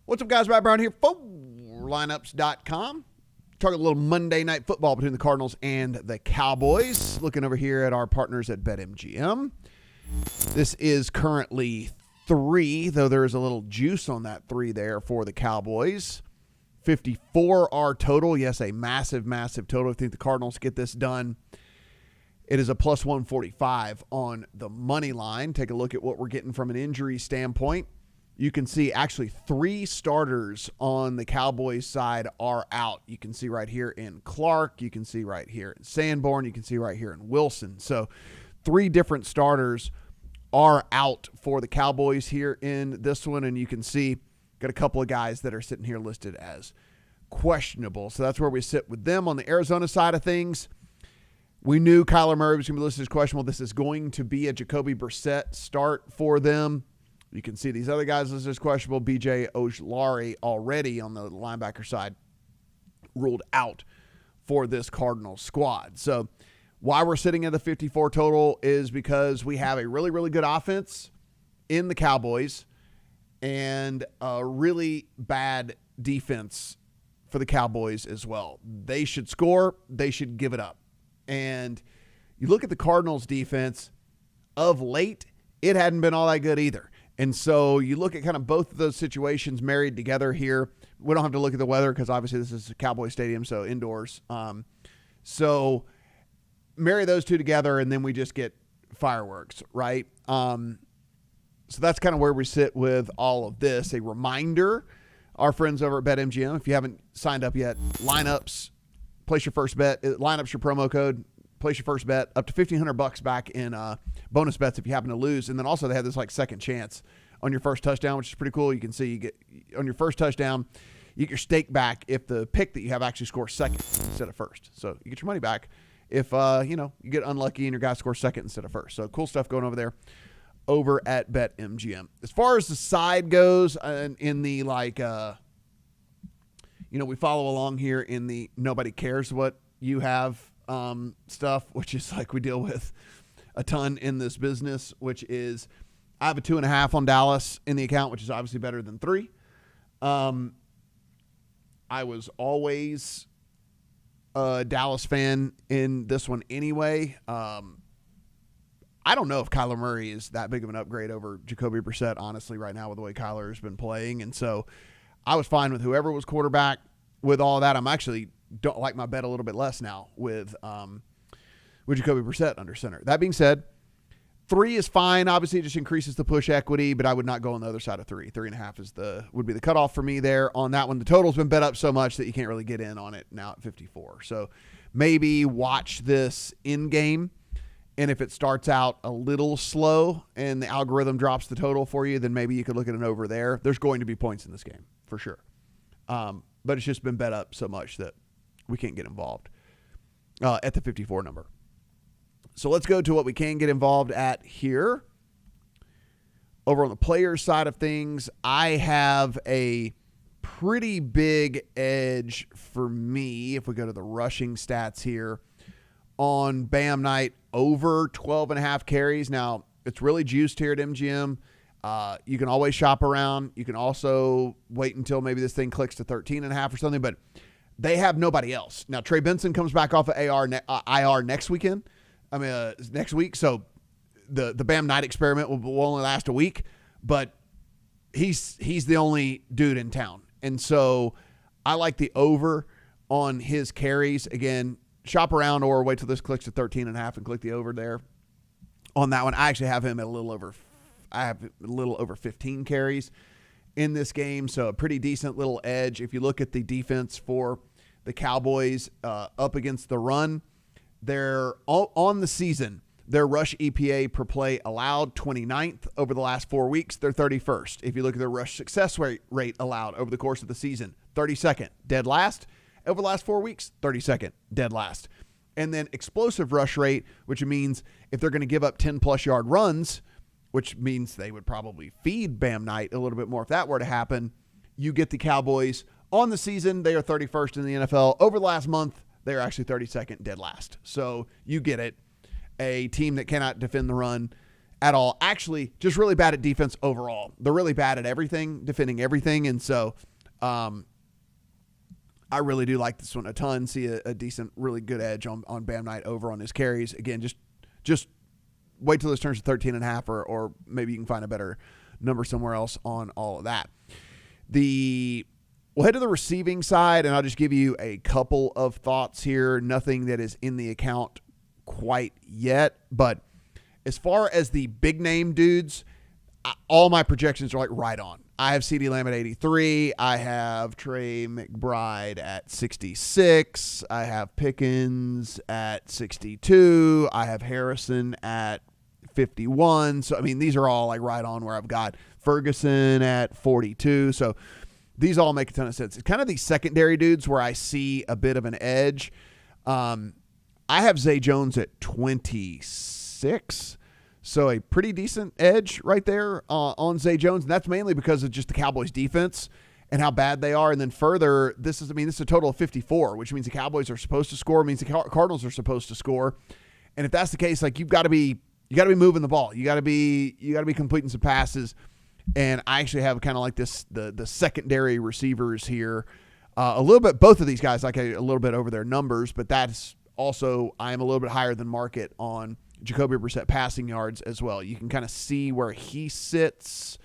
What's up, guys? Matt Brown here, 4lineups.com. Talking a little Monday night football between the Cardinals and the Cowboys. Looking over here at our partners at BetMGM. This is currently 3, though there is a little juice on that 3 there for the Cowboys. 54 our total. Yes, a massive, massive total. I think the Cardinals get this done. It is a plus 145 on the money line. Take a look at what we're getting from an injury standpoint. You can see actually 3 starters on the Cowboys side are out. You can see right here in Clark. You can see right here in Sanborn. You can see right here in Wilson. So 3 different starters are out for the Cowboys here in this one. And you can see got a couple of guys that are sitting here listed as questionable. So that's where we sit with them. On the Arizona side of things, we knew Kyler Murray was going to be listed as questionable. This is going to be a Jacoby Brissett start for them. You can see these other guys listed as questionable. B.J. Ojulari already on the linebacker side ruled out for this Cardinals squad. So why we're sitting at the 54 total is because we have a really, really good offense in the Cowboys and a really bad defense for the Cowboys as well. They should score. They should give it up. And you look at the Cardinals defense of late, it hadn't been all that good either. And so you look at kind of both of those situations married together here. We don't have to look at the weather because obviously this is a Cowboy Stadium, so indoors. So marry those two together and then we just get fireworks, right? So that's kind of where we sit with all of this. A reminder, our friends over at BetMGM, if you haven't signed up yet, lineups, place your first bet. Lineup's your promo code. Place your first bet up to $1,500 back in bonus bets if you happen to lose. And then also they have this like second chance on your first touchdown, which is pretty cool. You can see you get on your first touchdown, you get your stake back if the pick that you have actually scores second instead of first. So you get your money back if you get unlucky and your guy scores second instead of first. So cool stuff going over there over at BetMGM. As far as the side goes, in the we follow along here in the nobody cares what you have stuff, which is like we deal with a ton in this business, which is I have a 2.5 on Dallas in the account, which is obviously better than 3. I was always a Dallas fan in this one anyway. I don't know if Kyler Murray is that big of an upgrade over Jacoby Brissett, honestly, right now with the way Kyler has been playing. And so I was fine with whoever was quarterback with all that. I'm actually don't like my bet a little bit less now with Jacoby Brissett under center. That being said, 3 is fine. Obviously, it just increases the push equity, but I would not go on the other side of 3. 3.5 would be the cutoff for me there on that one. The total's been bet up so much that you can't really get in on it now at 54. So maybe watch this in game, and if it starts out a little slow and the algorithm drops the total for you, then maybe you could look at an over there. There's going to be points in this game for sure, but it's just been bet up so much that we can't get involved at the 54 number. So let's go to what we can get involved at here. Over on the players side of things, I have a pretty big edge for me if we go to the rushing stats here on Bam Knight over 12.5 carries. Now, it's really juiced here at MGM. You can always shop around. You can also wait until maybe this thing clicks to 13.5 or something, but they have nobody else. Now, Trey Benson comes back off of IR next week. So the Bam Knight experiment will only last a week, but he's the only dude in town. And so I like the over on his carries. Again, shop around or wait till this clicks to 13.5 and click the over there on that one. I actually have him at a little over 15 carries in this game. So a pretty decent little edge. If you look at the defense for the Cowboys up against the run, they're on the season. Their rush EPA per play allowed 29th over the last 4 weeks. They're 31st. If you look at their rush success rate allowed over the course of the season, 32nd, dead last. Over the last 4 weeks, 32nd, dead last. And then explosive rush rate, which means if they're going to give up 10-plus yard runs, which means they would probably feed Bam Knight a little bit more if that were to happen, you get the Cowboys on the season. They are 31st in the NFL. Over the last month, they are actually 32nd, dead last. So you get it. A team that cannot defend the run at all. Actually, just really bad at defense overall. They're really bad at everything, defending everything. And so I really do like this one a ton. See a decent, really good edge on Bam Knight over on his carries. Again, just wait till this turns to 13.5 or maybe you can find a better number somewhere else on all of that. We'll head to the receiving side, and I'll just give you a couple of thoughts here. Nothing that is in the account quite yet, but as far as the big name dudes, all my projections are like right on. I have CeeDee Lamb at 83. I have Trey McBride at 66. I have Pickens at 62. I have Harrison at 51. So, I mean, these are all like right on where I've got Ferguson at 42. So these all make a ton of sense. It's kind of these secondary dudes where I see a bit of an edge. I have Zay Jones at 26. So a pretty decent edge right there on Zay Jones. And that's mainly because of just the Cowboys defense and how bad they are. And then further, this is a total of 54, which means the Cowboys are supposed to score. It means the Cardinals are supposed to score. And if that's the case, like you've got to be moving the ball. You got to be completing some passes. And I actually have kind of like this, the secondary receivers here a little bit, both of these guys, like a little bit over their numbers, but that's also, I am a little bit higher than market on Jacoby Brissett passing yards as well. You can kind of see where he sits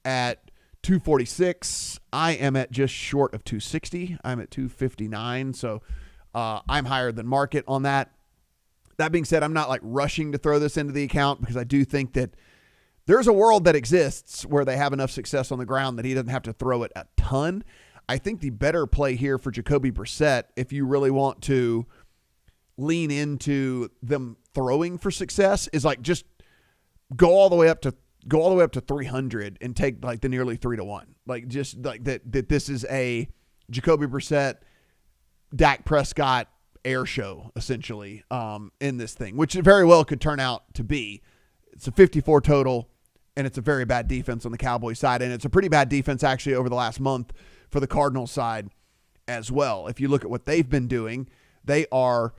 at 246. I am at just short of 260. I'm at 259. So I'm higher than market on that. That being said, I'm not like rushing to throw this into the account because I do think that there's a world that exists where they have enough success on the ground that he doesn't have to throw it a ton. I think the better play here for Jacoby Brissett, if you really want to lean into them throwing for success, is like just go all the way up to 300 and take like the nearly 3-1. Like just like that this is a Jacoby Brissett, Dak Prescott air show essentially in this thing, which it very well could turn out to be. It's a 54 total and it's a very bad defense on the Cowboys side. And it's a pretty bad defense actually over the last month for the Cardinals side as well. If you look at what they've been doing, they are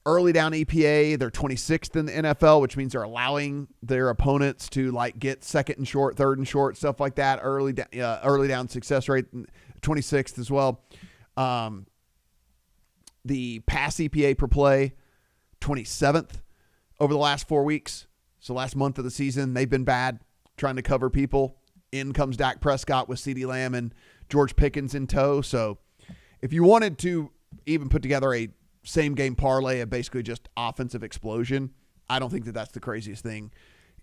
early down EPA. They're 26th in the NFL, which means they're allowing their opponents to like get second and short, third and short, stuff like that. Early down success rate, 26th as well. The pass EPA per play, 27th over the last 4 weeks. So last month of the season, they've been bad trying to cover people. In comes Dak Prescott with CeeDee Lamb and George Pickens in tow. So if you wanted to even put together a same game parlay of basically just offensive explosion, I don't think that that's the craziest thing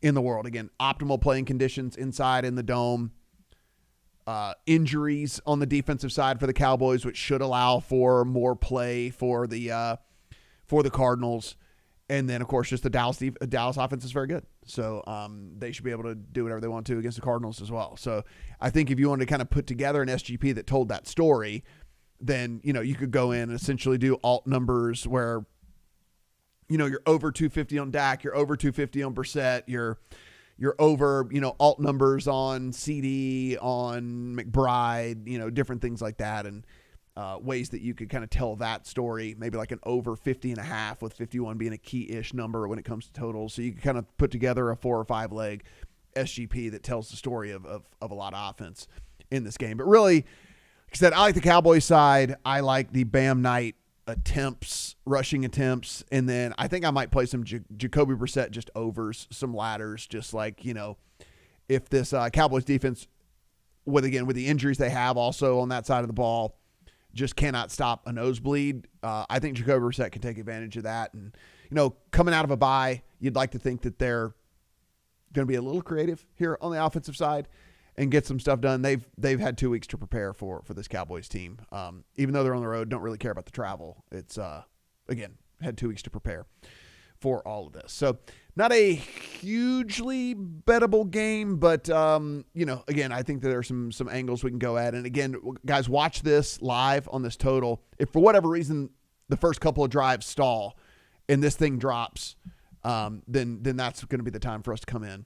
in the world. Again, optimal playing conditions inside in the dome, injuries on the defensive side for the Cowboys, which should allow for more play for the Cardinals. And then, of course, just the Dallas offense is very good. So they should be able to do whatever they want to against the Cardinals as well. So I think if you wanted to kind of put together an SGP that told that story, then, you could go in and essentially do alt numbers where, you're over 250 on Dak, you're over 250 on Brissett, you're over, alt numbers on CD, on McBride, different things like that. And ways that you could kind of tell that story, maybe like an over 50.5 with 51 being a key-ish number when it comes to totals. So you can kind of put together a 4 or 5 leg SGP that tells the story of a lot of offense in this game. But really, like I said, I like the Cowboys side. I like the Bam Knight rushing attempts. And then I think I might play some Jacoby Brissett just overs, some ladders, just like, if this Cowboys defense, with the injuries they have also on that side of the ball, just cannot stop a nosebleed. I think Jacoby Brissett can take advantage of that. And, coming out of a bye, you'd like to think that they're going to be a little creative here on the offensive side and get some stuff done. They've had 2 weeks to prepare for this Cowboys team. Even though they're on the road, don't really care about the travel. It's, again, had 2 weeks to prepare for all of this. So not a hugely bettable game, but, again, I think that there are some angles we can go at. And again, guys, watch this live on this total. If for whatever reason the first couple of drives stall and this thing drops, then that's going to be the time for us to come in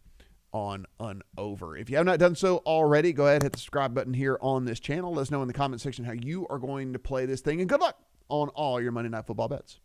on an over. If you have not done so already, go ahead, hit the subscribe button here on this channel. Let us know in the comment section how you are going to play this thing. And good luck on all your Monday Night Football bets.